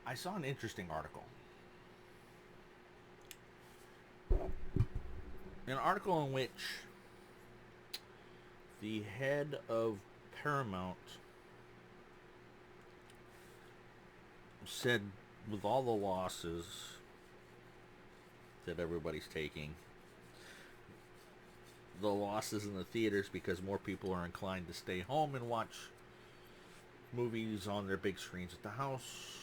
I saw an interesting article. An article in which the head of Paramount said, with all the losses that everybody's taking, the losses in the theaters because more people are inclined to stay home and watch movies on their big screens at the house,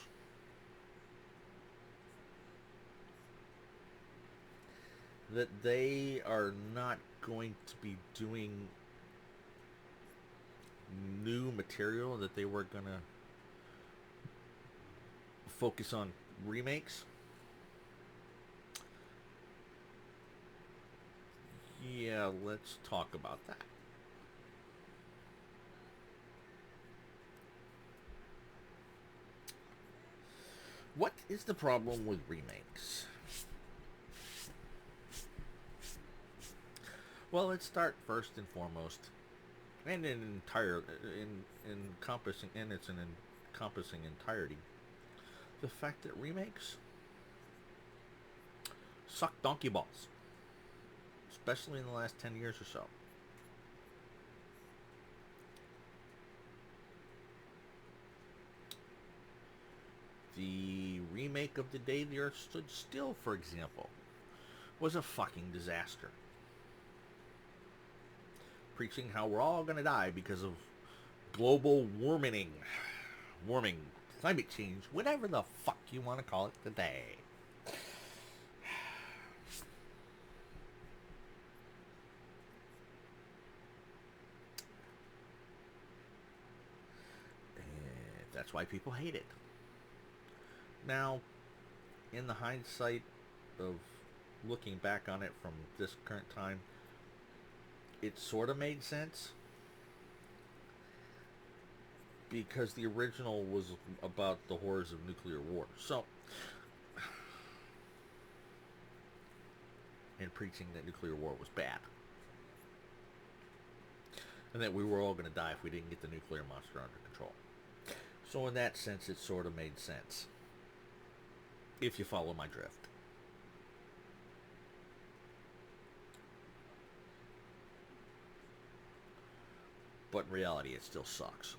that they are not going to be doing new material, that they were going to focus on remakes. Yeah, let's talk about that. What is the problem with remakes? Well, let's start first and foremost, and in encompassing, and it's an encompassing entirety. The fact that remakes suck donkey balls, especially in the last 10 years or so. The remake of The Day the Earth Stood Still, for example, was a fucking disaster. Preaching how we're all going to die because of global warming, climate change, whatever the fuck you want to call it today. And that's why people hate it. Now, in the hindsight of looking back on it from this current time, it sort of made sense because the original was about the horrors of nuclear war. So, and preaching that nuclear war was bad. And that we were all going to die if we didn't get the nuclear monster under control. So, in that sense, it sort of made sense. If you follow my drift. But in reality, it still sucks.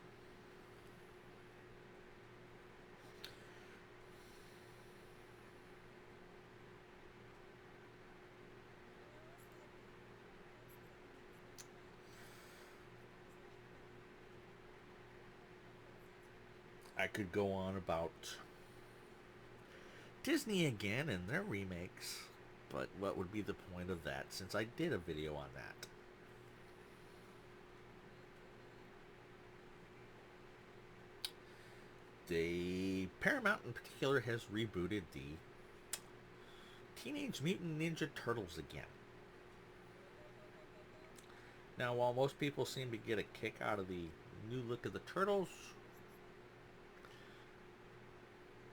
I could go on about Disney again and their remakes, but what would be the point of that since I did a video on that? The Paramount in particular has rebooted the Teenage Mutant Ninja Turtles again. Now, while most people seem to get a kick out of the new look of the Turtles,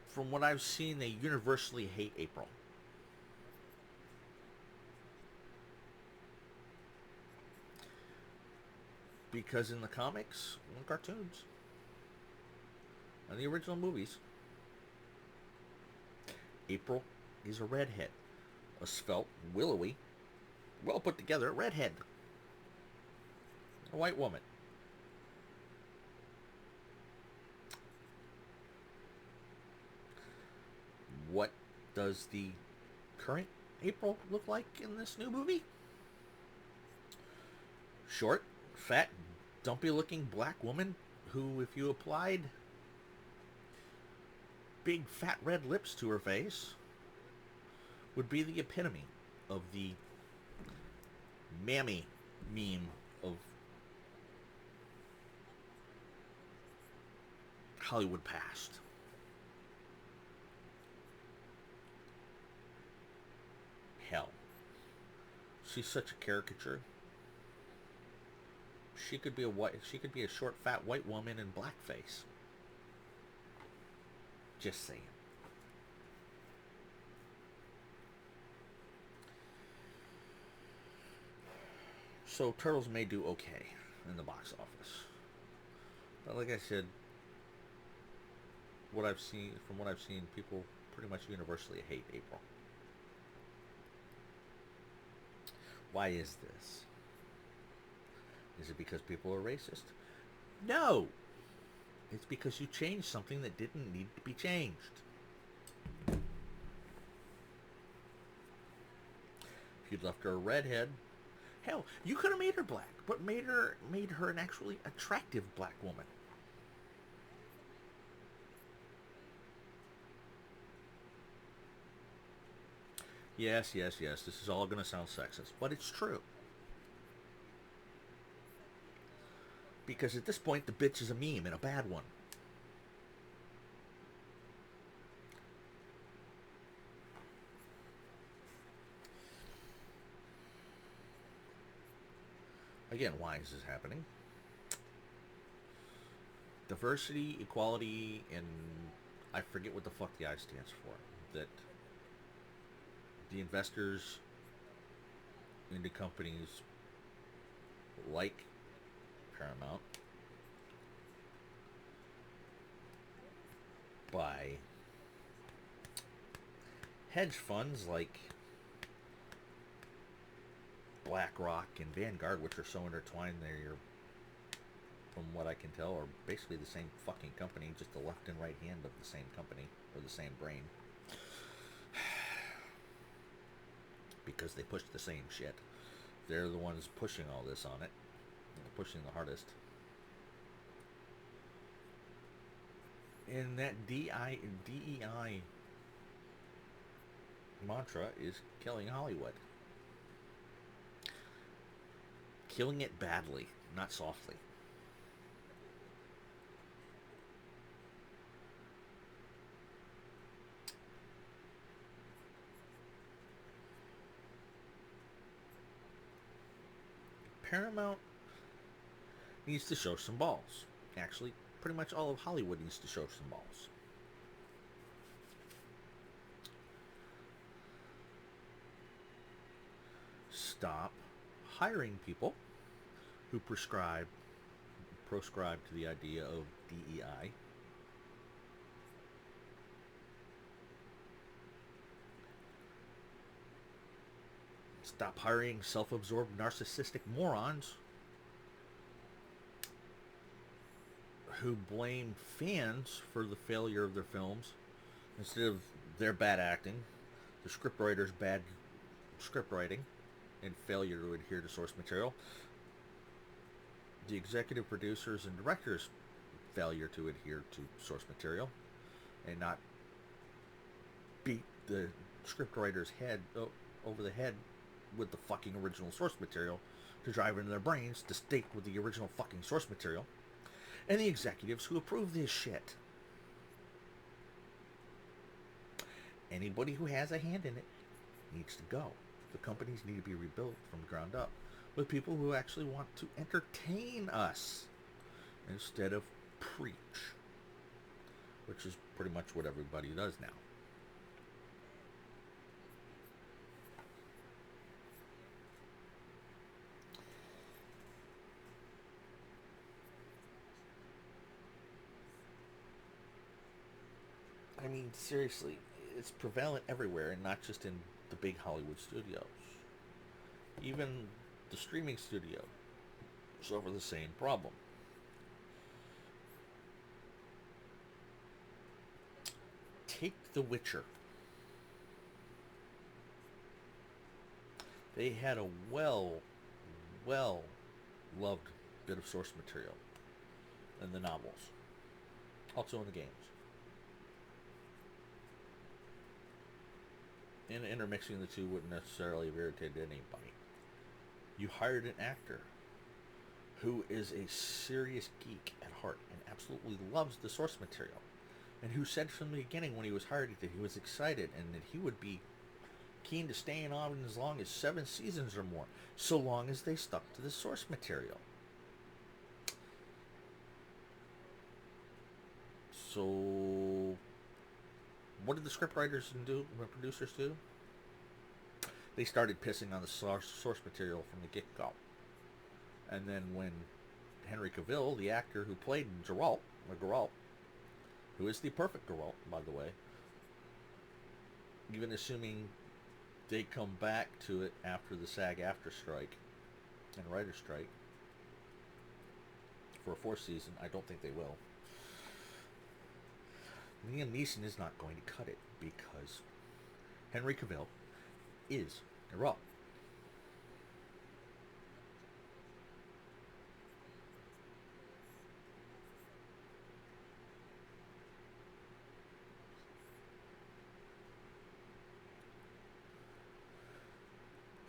from what I've seen, they universally hate April. Because in the comics and cartoons and the original movies, April is a redhead. A svelte, willowy, well put together redhead. A white woman. What does the current April look like in this new movie? Short, fat, dumpy looking black woman who, if you applied big fat red lips to her face, would be the epitome of the mammy meme of Hollywood past. Hell, she's such a caricature. She could be a short, fat white woman in blackface. Just saying. So Turtles may do okay in the box office, but like I said, from what I've seen, people pretty much universally hate April. Why is this? Is it because people are racist? No. It's because you changed something that didn't need to be changed. If you'd left her a redhead, hell, you could have made her black, but made her an actually attractive black woman. Yes, yes, yes. This is all going to sound sexist, but it's true. Because at this point, the bitch is a meme and a bad one. Again, why is this happening? Diversity, equality, and I forget what the fuck the I stands for. That the investors into companies like Paramount by hedge funds like BlackRock and Vanguard, which are so intertwined, they're, from what I can tell, are basically the same fucking company, just the left and right hand of the same company, or the same brain. Because they push the same shit. They're the ones pushing all this on it. They're pushing the hardest. And that DEI mantra is killing Hollywood. Killing it badly, not softly. Paramount needs to show some balls. Actually, pretty much all of Hollywood needs to show some balls. Stop hiring people who proscribe to the idea of DEI. Stop hiring self-absorbed narcissistic morons who blame fans for the failure of their films instead of their bad acting, the scriptwriter's bad scriptwriting and failure to adhere to source material, the executive producers and directors' failure to adhere to source material and not beat the scriptwriter's head over the head with the fucking original source material to drive into their brains to stake with the original fucking source material, and the executives who approve this shit. Anybody who has a hand in it needs to go. The companies need to be rebuilt from the ground up with people who actually want to entertain us instead of preach, which is pretty much what everybody does now. I mean, seriously, it's prevalent everywhere and not just in the big Hollywood studios. Even the streaming studios suffer the same problem. Take The Witcher. They had a well loved bit of source material in the novels, also in the games. And intermixing the two wouldn't necessarily have irritated anybody. You hired an actor who is a serious geek at heart and absolutely loves the source material, and who said from the beginning when he was hired that he was excited and that he would be keen to staying on as long as 7 seasons or more, so long as they stuck to the source material. So, what did the scriptwriters and producers do? They started pissing on the source material from the get-go. And then when Henry Cavill, the actor who played Geralt, who is the perfect girl, by the way, even assuming they come back to it after the SAG-AFTRA strike and writer strike for a fourth season. I don't think they will. Liam Neeson is not going to cut it because Henry Cavill is a Raw.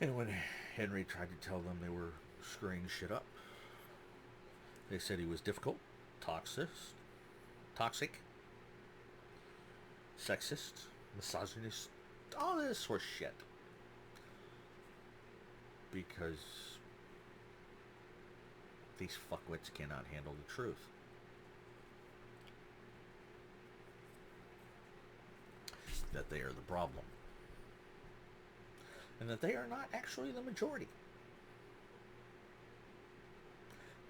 And when Henry tried to tell them they were screwing shit up, they said he was difficult, toxic, sexist, misogynist, all this horse shit. Because these fuckwits cannot handle the truth. That they are the problem. And that they are not actually the majority.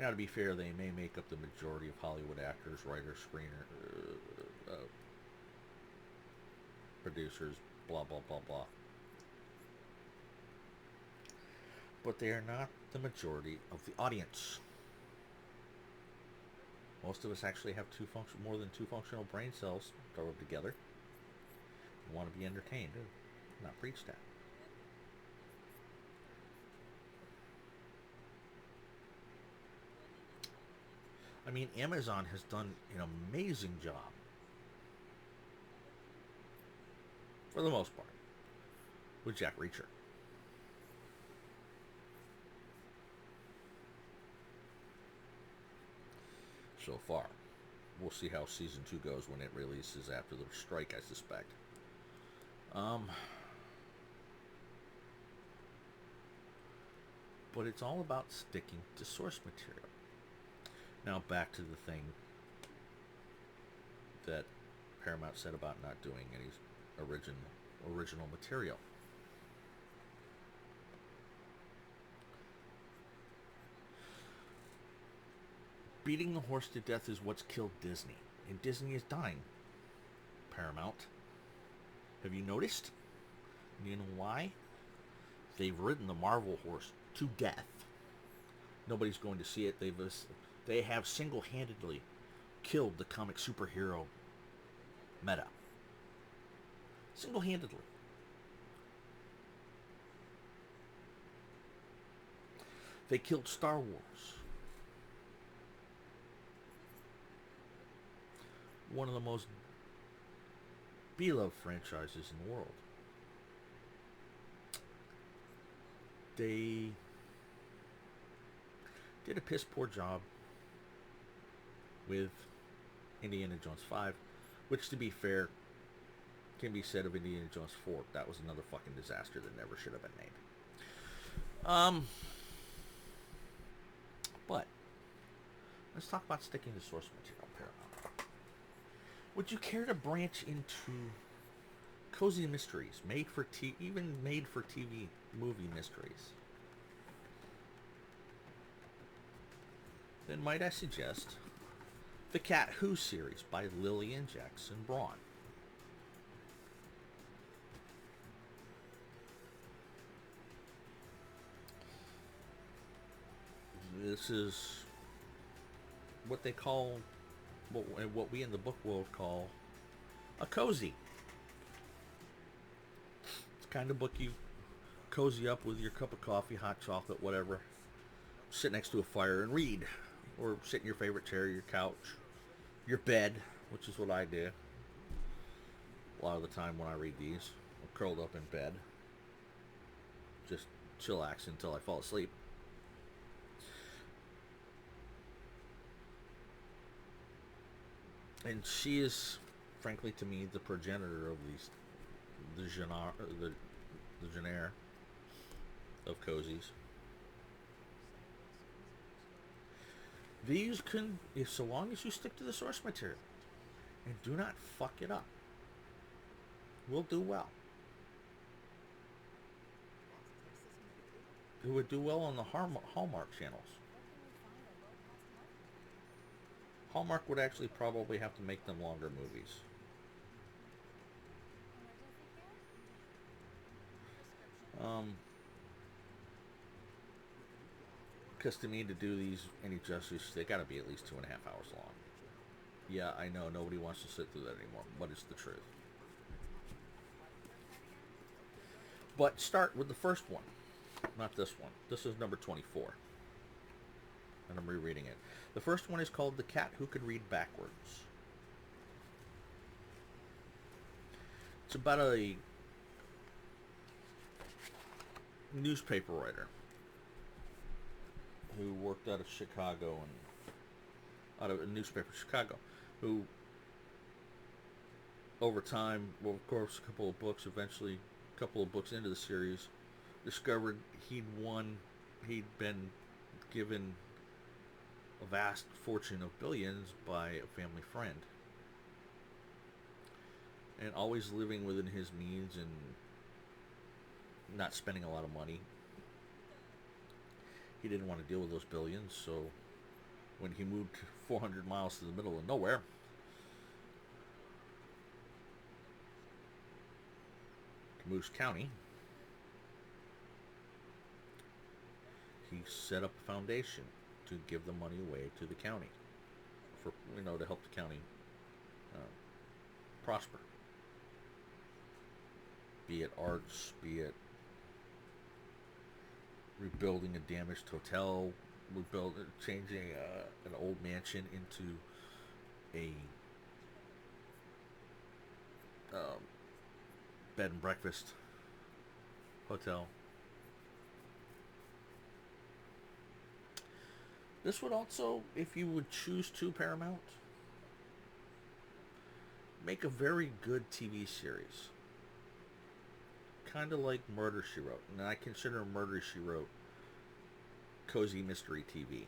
Now, to be fair, they may make up the majority of Hollywood actors, writers, screeners, producers, blah, blah, blah, blah. But they are not the majority of the audience. Most of us actually have more than two functional brain cells thrown together. We want to be entertained, not preached at. I mean, Amazon has done an amazing job, for the most part, with Jack Reacher. So far. We'll see how season 2 goes when it releases after the strike, I suspect. But it's all about sticking to source material. Now back to the thing that Paramount said about not doing any original material. Beating the horse to death is what's killed Disney. And Disney is dying. Paramount. Have you noticed? You know why? They've ridden the Marvel horse to death. Nobody's going to see it. They have single-handedly killed the comic superhero meta. Single-handedly. They killed Star Wars. One of the most beloved franchises in the world. They did a piss poor job with Indiana Jones 5, which, to be fair, can be said of Indiana Jones 4. That was another fucking disaster that never should have been made. But let's talk about sticking to source material, Paramount. Would you care to branch into cozy mysteries, even made for TV movie mysteries? Then might I suggest the Cat Who series by Lillian Jackson Braun. This is what they call, what we in the book world call, a cozy. It's the kind of book you cozy up with your cup of coffee, hot chocolate, whatever, sit next to a fire and read, or sit in your favorite chair, your couch, your bed, which is what I do a lot of the time when I read these. I'm curled up in bed, just chillax until I fall asleep. And she is, frankly, to me, the progenitor of the genre of cozies. These can, if so long as you stick to the source material and do not fuck it up, will do well. It would do well on the Hallmark channels. Hallmark would actually probably have to make them longer movies. Um, because to me, to do these any justice, they got to be at least 2.5 hours long. Yeah, I know nobody wants to sit through that anymore, but it's the truth. But start with the first one, not this one. This is number 24, and I'm rereading it. The first one is called The Cat Who Could Read Backwards. It's about a newspaper writer who worked out of Chicago and out of a newspaper in Chicago, who over time, well, of course, a couple of books, eventually, a couple of books into the series, discovered he'd been given a vast fortune of billions by a family friend. And always living within his means and not spending a lot of money. He didn't want to deal with those billions, so when he moved 400 miles to the middle of nowhere, to Moose County, he set up a foundation to give the money away to the county, for to help the county uh, prosper. Be it arts, be it rebuilding a damaged hotel, changing an old mansion into a bed and breakfast hotel. This would also, if you would choose to, Paramount, make a very good TV series. Kind of like Murder, She Wrote. And I consider Murder, She Wrote cozy mystery TV.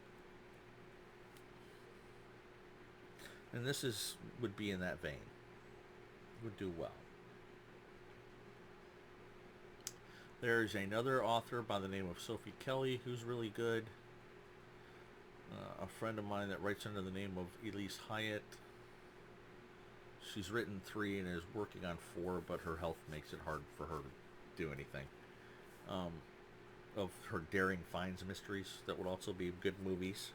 And this would be in that vein. Would do well. There's another author by the name of Sophie Kelly who's really good. A friend of mine that writes under the name of Elise Hyatt. She's written 3 and is working on 4, but her health makes it hard for her to do anything. Of her Daring Finds mysteries that would also be good movies.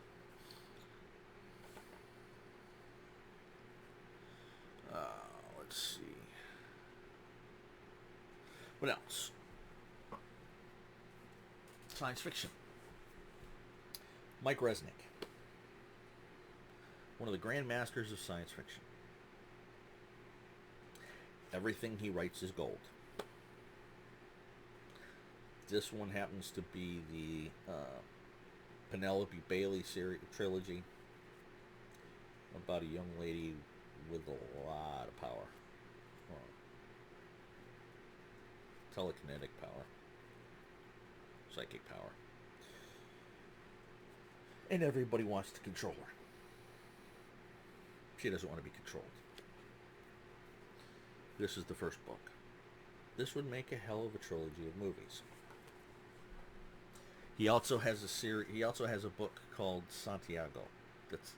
Let's see. What else? Science fiction. Mike Resnick. One of the grand masters of science fiction. Everything he writes is gold. This one happens to be the Penelope Bailey trilogy about a young lady with a lot of power. Telekinetic power. Psychic power. And everybody wants to control her. She doesn't want to be controlled. This is the first book. This would make a hell of a trilogy of movies. He also has a book called Santiago that's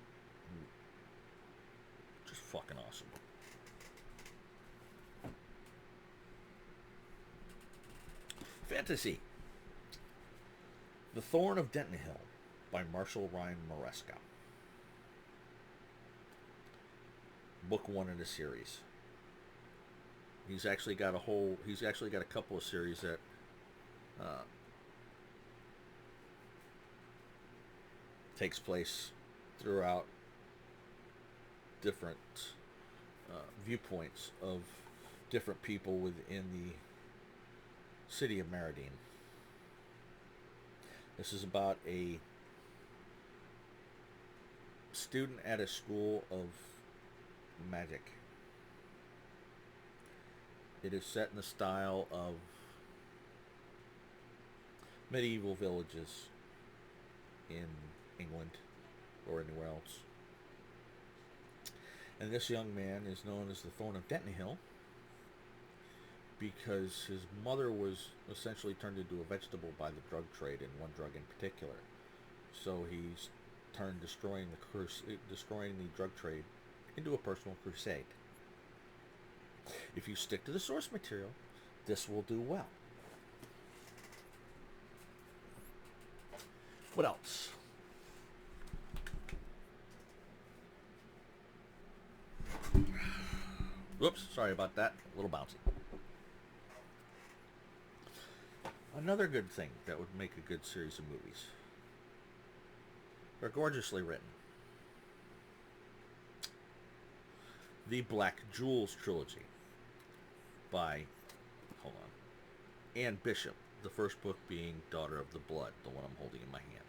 just fucking awesome. Fantasy. The Thorn of Denton Hill by Marshall Ryan Maresca. Book 1 in the series. He's actually got a couple of series that takes place throughout different viewpoints of different people within the city of Maridine. This is about a student at a school of magic. It is set in the style of medieval villages in England or anywhere else. And this young man is known as the Thorn of Denton Hill because his mother was essentially turned into a vegetable by the drug trade, and one drug in particular. So he's turn destroying the drug trade into a personal crusade. If you stick to the source material, this will do well. What else? Whoops, sorry about that. A little bouncy. Another good thing that would make a good series of movies. They're gorgeously written. The Black Jewels trilogy by, hold on, Anne Bishop. The first book being Daughter of the Blood, the one I'm holding in my hand.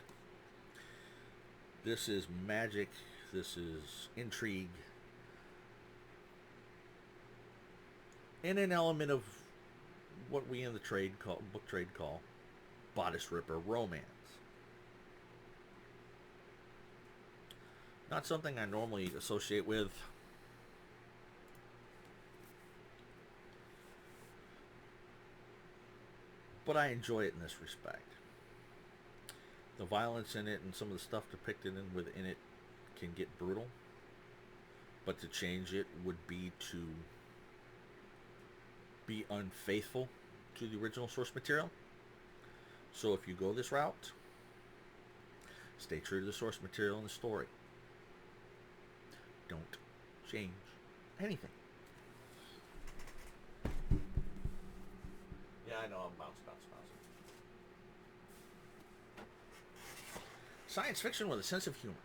This is magic. This is intrigue. And an element of what we in the book trade call bodice ripper romance. Not something I normally associate with. But I enjoy it in this respect. The violence in it and some of the stuff depicted within it can get brutal. But to change it would be to be unfaithful to the original source material. So if you go this route, stay true to the source material and the story. Don't change anything. Yeah, I know, I'm bouncing. Science fiction with a sense of humor.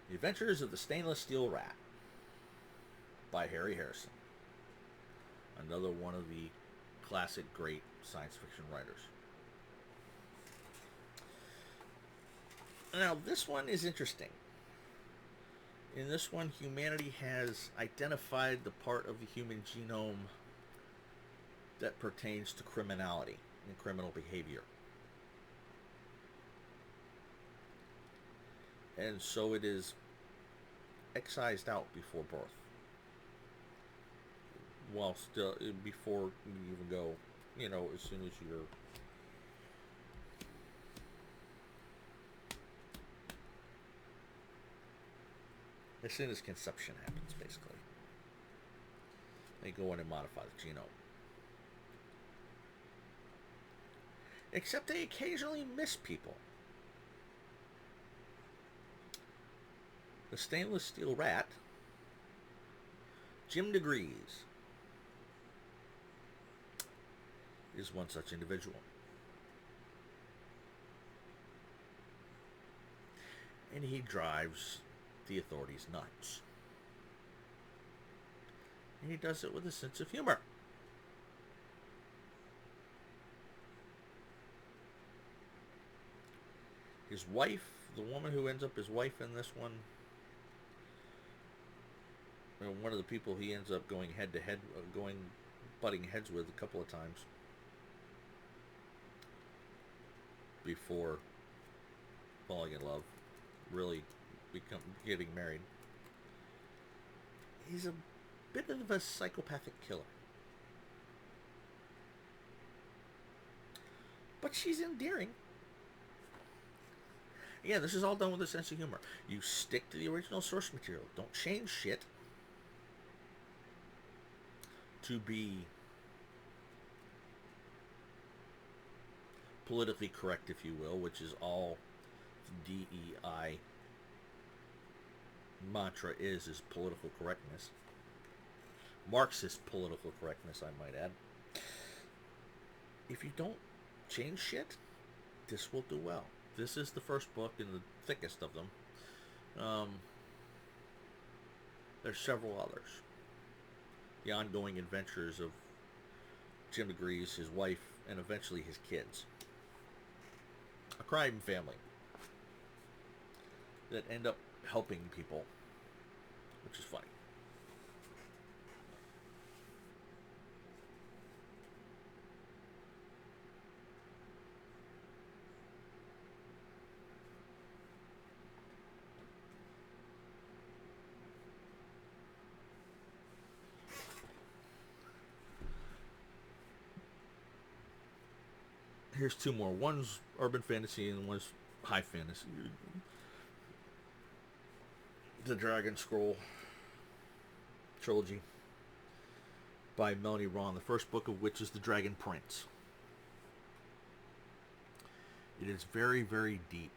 The Adventures of the Stainless Steel Rat by Harry Harrison. Another one of the classic great science fiction writers. Now, this one is interesting. In this one, humanity has identified the part of the human genome that pertains to criminality and criminal behavior. And so it is excised out before birth. While still, before you even go, as soon as you're as soon as conception happens, basically. They go in and modify the genome. Except they occasionally miss people. The Stainless Steel Rat, Jim DeGrees, is one such individual. And he drives the authorities nuts. And he does it with a sense of humor. His wife, the woman who ends up his wife in this one, one of the people he ends up going head to head, butting heads with a couple of times before falling in love, really getting married. He's a bit of a psychopathic killer. But she's endearing. Yeah, this is all done with a sense of humor. You stick to the original source material. Don't change shit to be politically correct, if you will, which is all the DEI mantra is political correctness. Marxist political correctness, I might add. If you don't change shit, this will do well. This is the first book and the thickest of them. There's several others. The ongoing adventures of Jim DeGrees, his wife, and eventually his kids. A crime family that end up helping people, which is funny. Here's two more. One's urban fantasy and one's high fantasy. The Dragon Scroll trilogy by Melanie Ron, the first book of which is The Dragon Prince. It is very, very deep,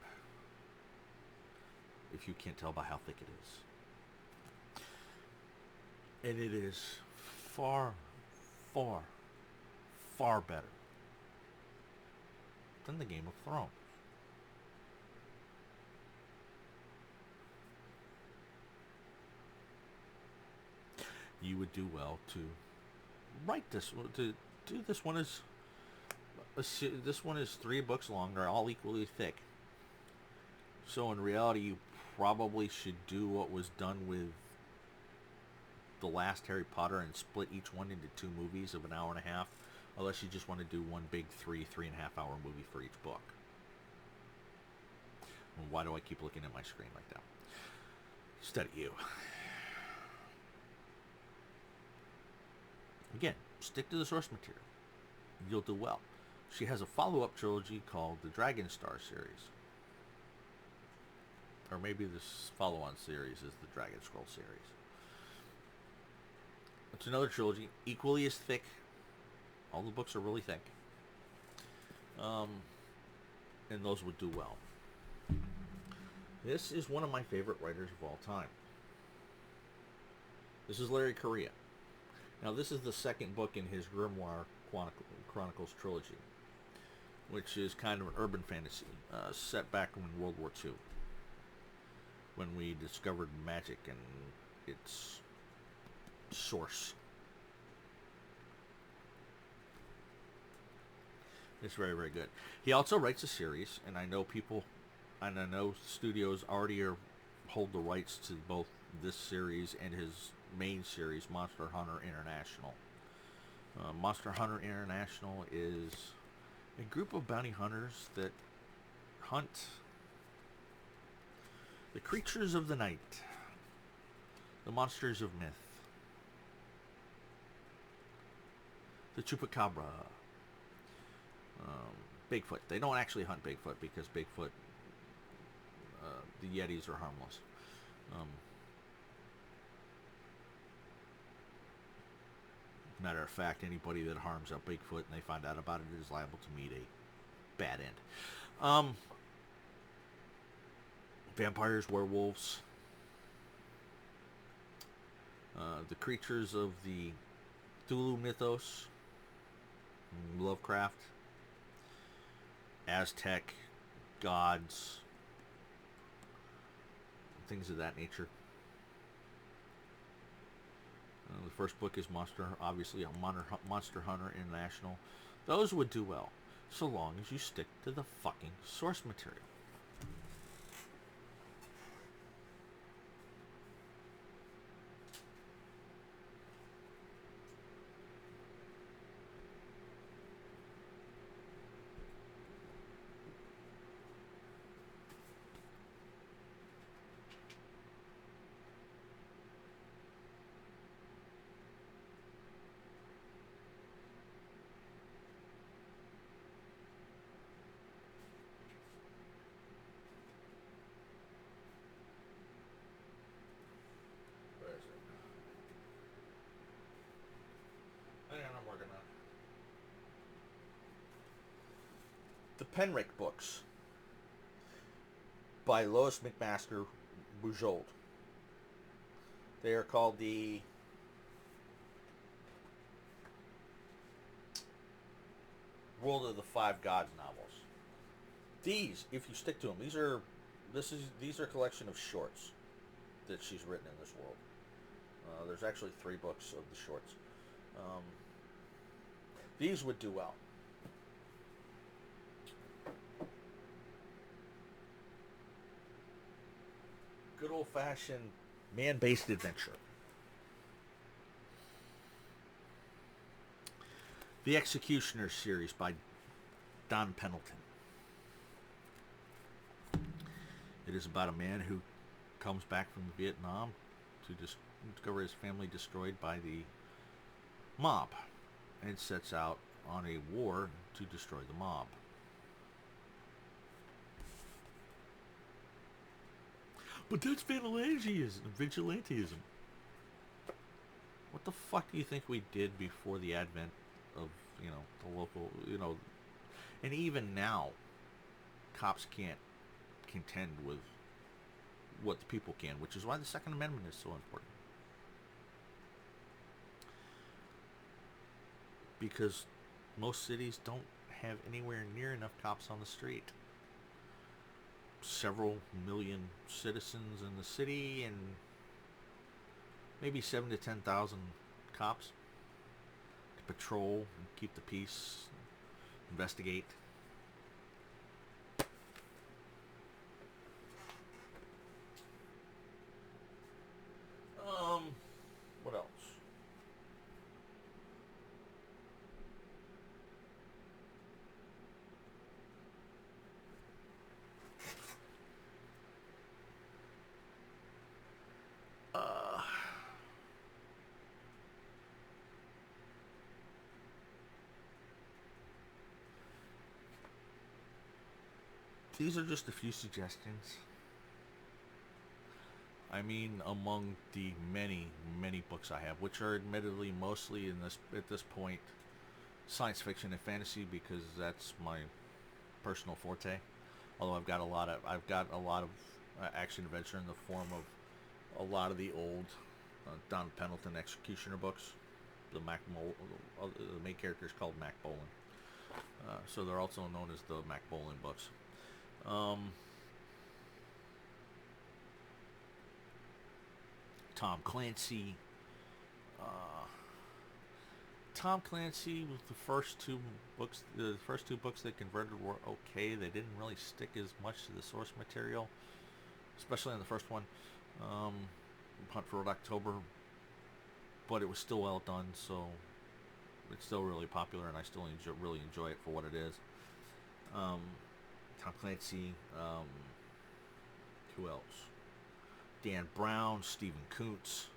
if you can't tell by how thick it is. And it is far, far, far better than the Game of Thrones. You would do well to write this, to do this one is this one is 3 books long. They're all equally thick. So in reality, you probably should do what was done with the last Harry Potter and split each one into 2 movies of an hour and a half, unless you just want to do one big 3.5 hour movie for each book. And why do I keep looking at my screen like that? Study you. Again, stick to the source material. You'll do well. She has a follow-up trilogy called the Dragon Star series. Or maybe this follow-on series is the Dragon Scroll series. It's another trilogy, equally as thick. All the books are really thick. And those would do well. This is one of my favorite writers of all time. This is Larry Correia. Now, this is the second book in his Grimoire Chronicles trilogy, which is kind of an urban fantasy set back in World War II, when we discovered magic and its source. It's very, very good. He also writes a series, and I know studios already hold the rights to both this series and his main series, Monster Hunter International. Monster Hunter International is a group of bounty hunters that hunt the creatures of the night, the monsters of myth, the chupacabra, Bigfoot. They don't actually hunt Bigfoot because Bigfoot, the Yetis are harmless. Matter of fact, anybody that harms a Bigfoot and they find out about it is liable to meet a bad end. Vampires, werewolves, the creatures of the Cthulhu mythos, Lovecraft, Aztec, gods, things of that nature. The first book is Monster Hunter International. Those would do well, so long as you stick to the fucking source material. The Penrick books by Lois McMaster Bujold. They are called the World of the Five Gods novels. These, if you stick to them, these are a collection of shorts that she's written in this world. There's actually 3 books of the shorts. These would do well. Good old-fashioned man-based adventure. The Executioner series by Don Pendleton. It is about a man who comes back from Vietnam to discover his family destroyed by the mob and sets out on a war to destroy the mob. But that's vigilantism. What the fuck do you think we did before the advent of, the local, and even now, cops can't contend with what the people can, which is why the Second Amendment is so important. Because most cities don't have anywhere near enough cops on the street. Several million citizens in the city and maybe 7 to 10,000 cops to patrol and keep the peace, investigate. What else? Uh, these are just a few suggestions. I mean, among the many, many books I have, which are admittedly mostly in this at this point science fiction and fantasy, because that's my personal forte. Although I've got a lot of action adventure in the form of a lot of the old Don Pendleton Executioner books. The the main character is called Mac Bolan, so they're also known as the Mac Bolan books. Um, Tom Clancy. Uh, Tom Clancy with the first two books. The first two books they converted were okay. They didn't really stick as much to the source material, especially in the first one, um, Hunt for Red October. But it was still well done, so it's still really popular, and I still really enjoy it for what it is. Um, Tom Clancy. Who else? Dan Brown, Stephen Kuntz.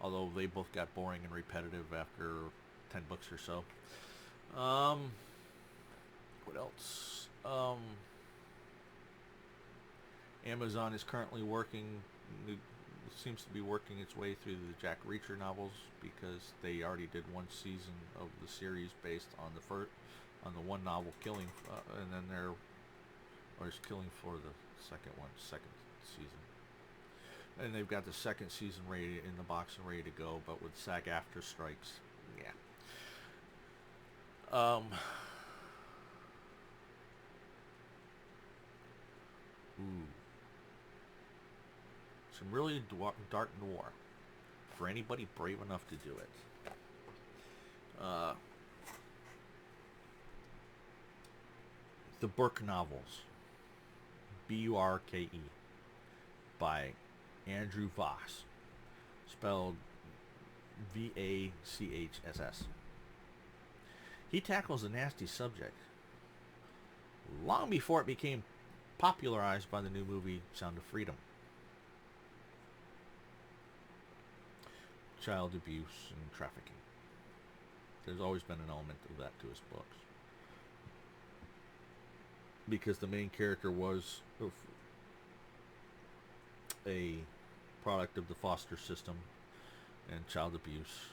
Although they both got boring and repetitive after 10 books or so. What else? Amazon is currently seems to be working its way through the Jack Reacher novels, because they already did one season of the series based on the one novel Killing, and then Killing for the second season. And they've got the second season ready in the box and ready to go, but with SAG-AFTRA strikes, yeah. Some really dark noir for anybody brave enough to do it. The Burke novels, Burke, by Andrew Voss, spelled Vachss. He tackles a nasty subject long before it became popularized by the new movie Sound of Freedom. Child abuse and trafficking. There's always been an element of that to his books, because the main character was a product of the foster system and child abuse.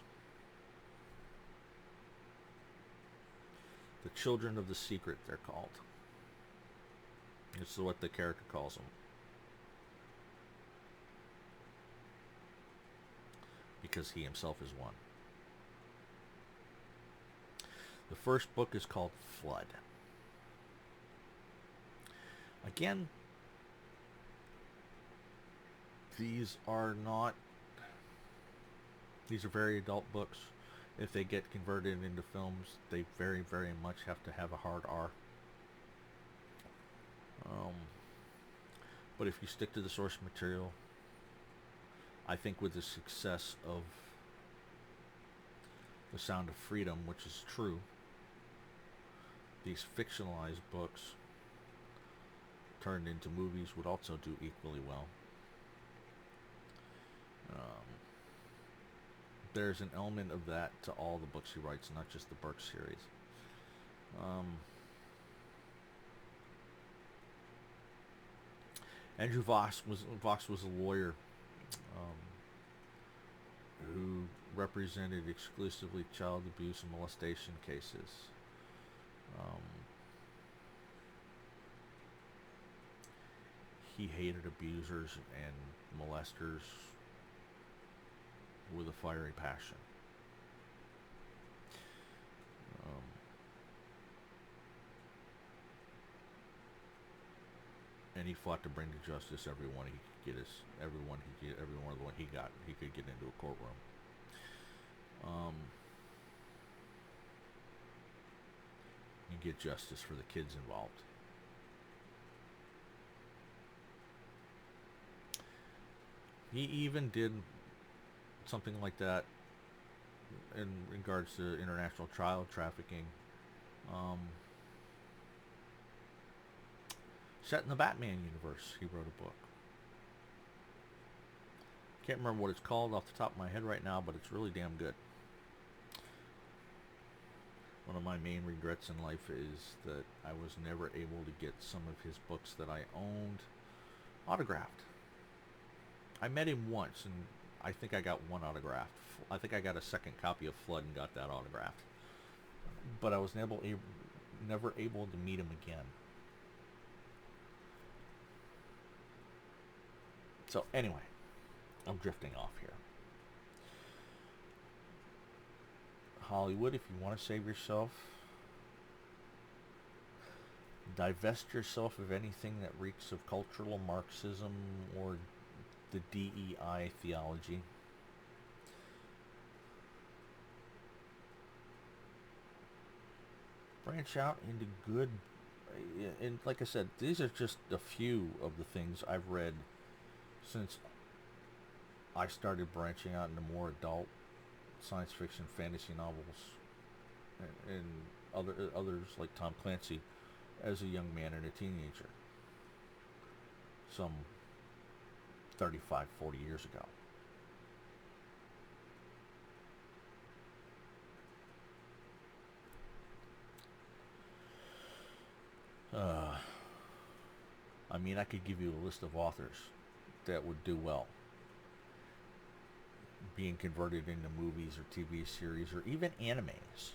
The children of the secret, they're called. This is what the character calls them, because he himself is one. The first book is called Flood. Again, these are very adult books. If they get converted into films, they very, very much have to have a hard R. But if you stick to the source material, I think with the success of The Sound of Freedom, which is true, these fictionalized books turned into movies would also do equally well. There's an element of that to all the books he writes, not just the Burke series. Andrew Vox was a lawyer um, who represented exclusively child abuse and molestation cases. Um, he hated abusers and molesters with a fiery passion. Um, and he fought to bring to justice everyone he could get everyone the one he could get into a courtroom. Um, and get justice for the kids involved. He even did something like that in regards to international child trafficking. Um, Set in the Batman universe, he wrote a book. Can't remember what it's called off the top of my head right now, but it's really damn good. One of my main regrets in life is that I was never able to get some of his books that I owned autographed. I met him once, and I think I got one autographed. I think I got a second copy of Flood and got that autographed. But I was never able to meet him again. So anyway, I'm drifting off here. Hollywood, if you want to save yourself, divest yourself of anything that reeks of cultural Marxism or the DEI theology. Branch out into good, and like I said, these are just a few of the things I've read since I started branching out into more adult science fiction, fantasy novels, and others like Tom Clancy as a young man and a teenager, some 35, 40 years ago. I mean, I could give you a list of authors that would do well being converted into movies or TV series or even animes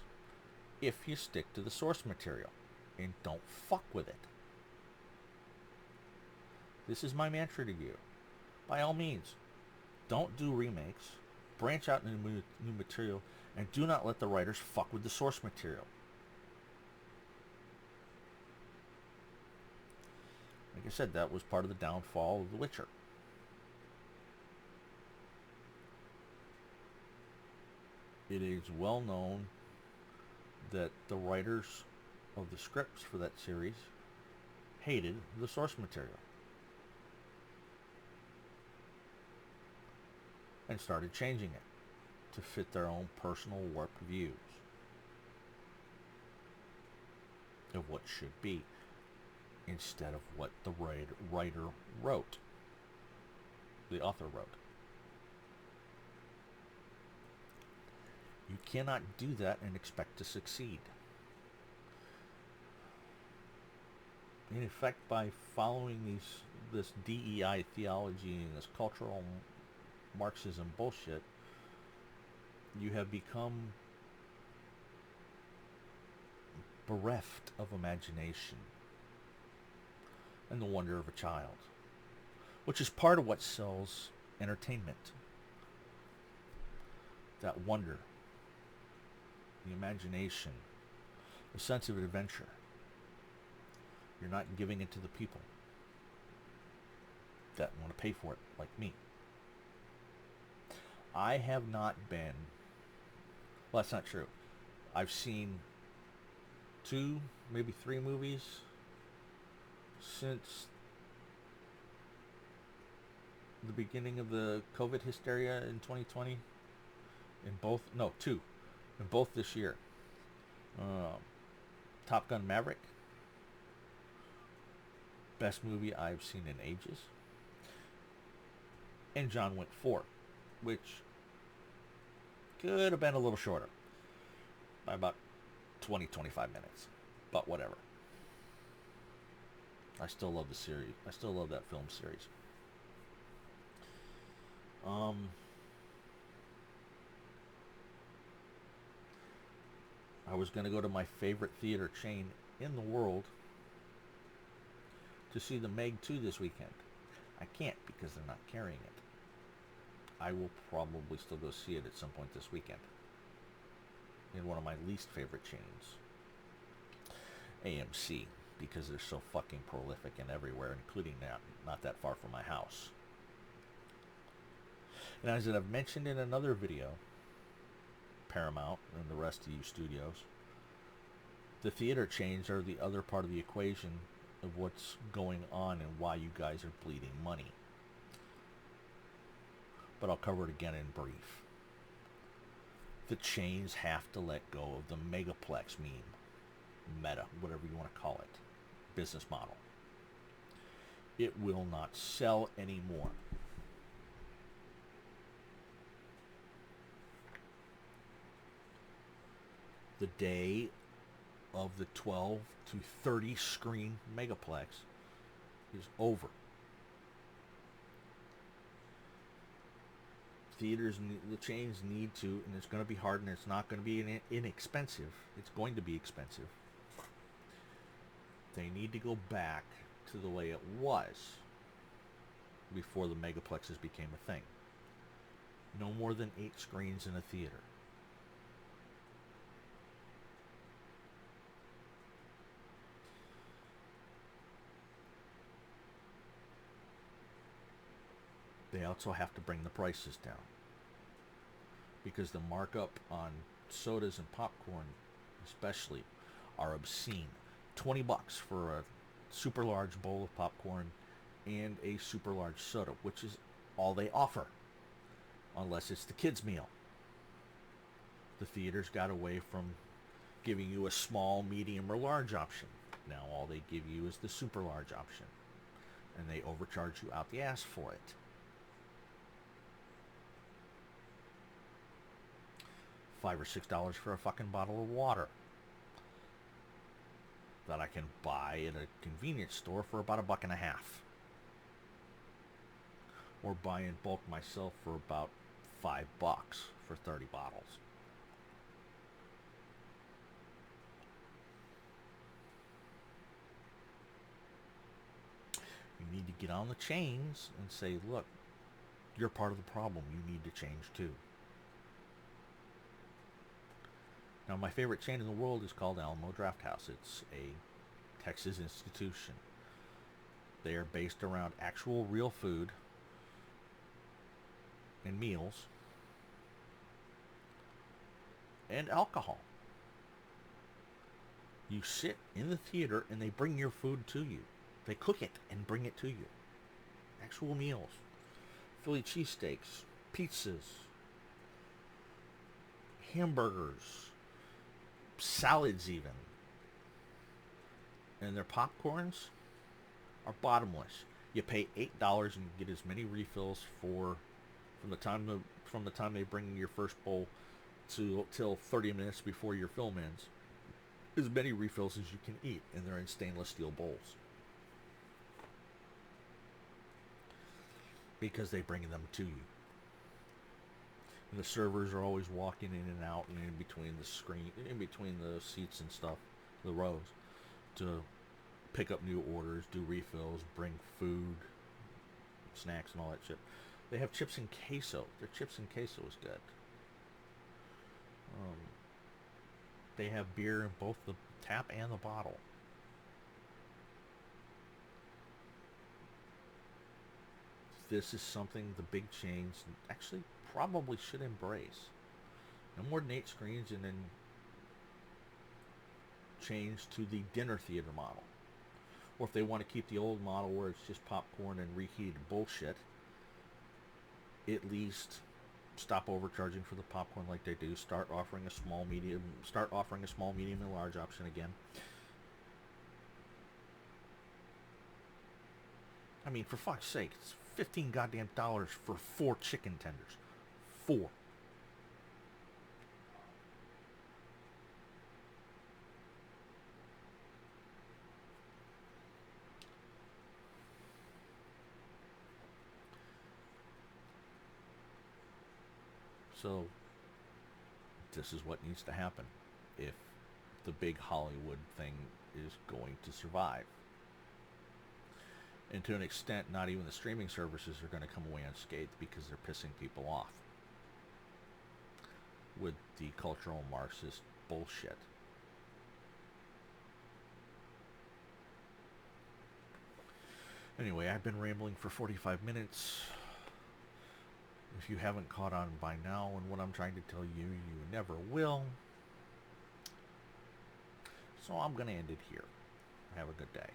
if you stick to the source material and don't fuck with it. This is my mantra to you. By all means, don't do remakes, branch out into new material, and do not let the writers fuck with the source material. Like I said, that was part of the downfall of The Witcher. It is well known that the writers of the scripts for that series hated the source material and started changing it to fit their own personal warped views of what should be instead of what the writer wrote, the author wrote. You cannot do that and expect to succeed. In effect, by following this DEI theology and this cultural Marxism bullshit, you have become bereft of imagination and the wonder of a child, which is part of what sells entertainment. That wonder, the imagination, the sense of adventure. You're not giving it to the people that want to pay for it, like me. I have not been, well, that's not true. I've seen 2, maybe 3 movies since the beginning of the COVID hysteria in 2020. In 2. In both this year. Top Gun Maverick. Best movie I've seen in ages. And John Wick 4, which could have been a little shorter by about 20-25 minutes, but whatever. I still love the series. I still love that film series. Um, I was going to go to my favorite theater chain in the world to see the Meg 2 this weekend. I can't because they're not carrying it. I will probably still go see it at some point this weekend in one of my least favorite chains, AMC, because they're so fucking prolific and everywhere, including not that far from my house. And as I've mentioned in another video, Paramount and the rest of you studios, the theater chains are the other part of the equation of what's going on and why you guys are bleeding money. But I'll cover it again in brief. The chains have to let go of the megaplex meta, whatever you want to call it, business model. It will not sell anymore. The day of the 12 to 30 screen megaplex is over. Theaters, the chains need to, and it's going to be hard, and it's not going to be inexpensive. It's going to be expensive. They need to go back to the way it was before the megaplexes became a thing. No more than 8 screens in a theater. They also have to bring the prices down, because the markup on sodas and popcorn especially are obscene. $20 for a super large bowl of popcorn and a super large soda, which is all they offer, unless it's the kids meal. The theaters got away from giving you a small, medium, or large option. Now all they give you is the super large option, and they overcharge you out the ass for it. $5 or $6 for a fucking bottle of water that I can buy at a convenience store for about $1.50, or buy in bulk myself for about $5 for 30 bottles. You need to get on the chains and say, look, you're part of the problem. You need to change too. Now, my favorite chain in the world is called Alamo Drafthouse. It's a Texas institution. They are based around actual real food and meals and alcohol. You sit in the theater and they bring your food to you. They cook it and bring it to you. Actual meals. Philly cheesesteaks, pizzas, hamburgers, salads even. And their popcorns are bottomless. You pay $8 and you get as many refills from the time they bring your first bowl till 30 minutes before your film ends. As many refills as you can eat, and they're in stainless steel bowls. Because they bring them to you. And the servers are always walking in and out and in between the seats and stuff, the rows, to pick up new orders, do refills, bring food, snacks, and all that shit. They have chips and queso. Their chips and queso is good. They have beer in both the tap and the bottle. This is something the big chains actually probably should embrace. No more than 8 screens, and then change to the dinner theater model. Or if they want to keep the old model where it's just popcorn and reheated bullshit, at least stop overcharging for the popcorn like they do. Start offering a small, medium, and large option again. I mean, for fuck's sake, it's $15 goddamn for 4 chicken tenders. 4. So this is what needs to happen if the big Hollywood thing is going to survive. And to an extent, not even the streaming services are going to come away unscathed because they're pissing people off with the cultural Marxist bullshit. Anyway, I've been rambling for 45 minutes. If you haven't caught on by now and what I'm trying to tell you, you never will. So I'm going to end it here. Have a good day.